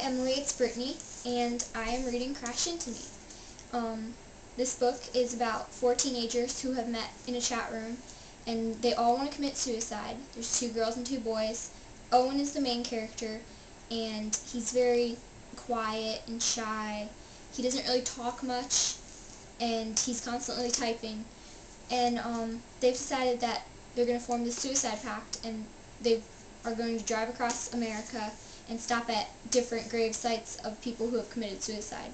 Emily, it's Brittany, and I am reading Crash Into Me. This book is about four teenagers who have met in a chat room, and they all want to commit suicide. There's two girls and two boys. Owen is the main character, and he's very quiet and shy. He doesn't really talk much, and he's constantly typing. And they've decided that they're going to form this suicide pact, and they are going to drive across America and stop at different grave sites of people who have committed suicide.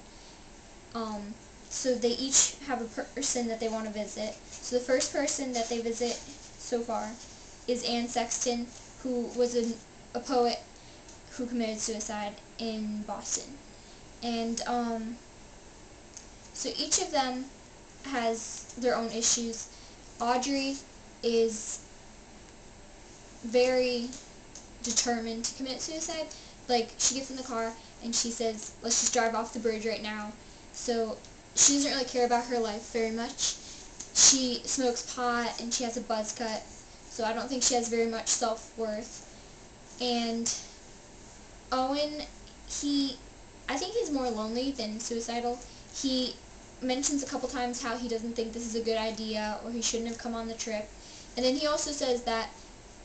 So they each have a person that they want to visit. So the first person that they visit so far is Anne Sexton, who was a poet who committed suicide in Boston. And so each of them has their own issues. Audrey is very determined to commit suicide. Like, she gets in the car and she says, let's just drive off the bridge right now. So she doesn't really care about her life very much. She smokes pot and she has a buzz cut, so I don't think she has very much self-worth. And Owen, I think he's more lonely than suicidal. He mentions a couple times how he doesn't think this is a good idea, or he shouldn't have come on the trip. And then he also says that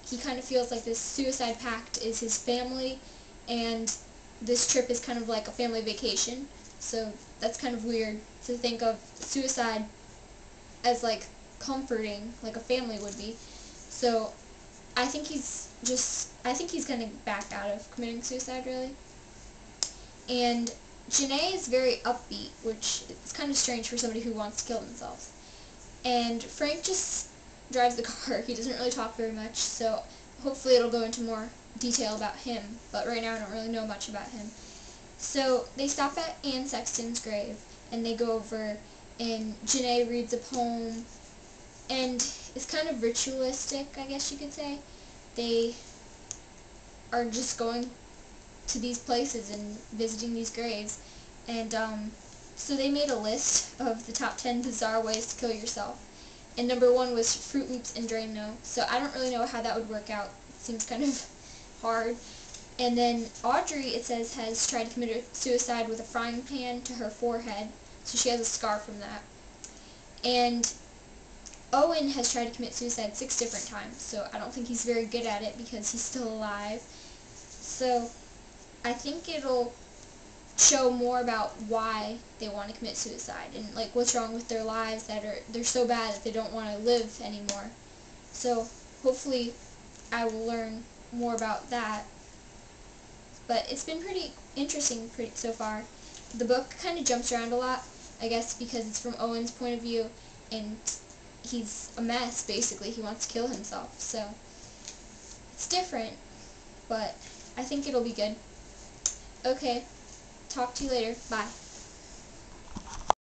he kind of feels like this suicide pact is his family, and this trip is kind of like a family vacation. So that's kind of weird to think of suicide as like comforting, like a family would be. So I think he's going to back out of committing suicide, really. And Janae is very upbeat, which is kind of strange for somebody who wants to kill themselves. And Frank just drives the car. He doesn't really talk very much, so hopefully it'll go into more detail about him, but right now I don't really know much about him. So they stop at Anne Sexton's grave, and they go over, and Janae reads a poem, and it's kind of ritualistic, I guess you could say. They are just going to these places and visiting these graves, and so they made a list of the top 10 bizarre ways to kill yourself, and number 1 was Fruit Loops and Drano. So I don't really know how that would work out. It seems kind of hard. And then Audrey, it says, has tried to commit suicide with a frying pan to her forehead, so she has a scar from that. And Owen has tried to commit suicide 6 different times, so I don't think he's very good at it because he's still alive. So I think it'll show more about why they want to commit suicide and like what's wrong with their lives that they're so bad that they don't want to live anymore. So hopefully I will learn more about that. But it's been pretty interesting so far. The book kind of jumps around a lot, I guess because it's from Owen's point of view, and he's a mess, basically. He wants to kill himself, so it's different, but I think it'll be good. Okay, talk to you later. Bye.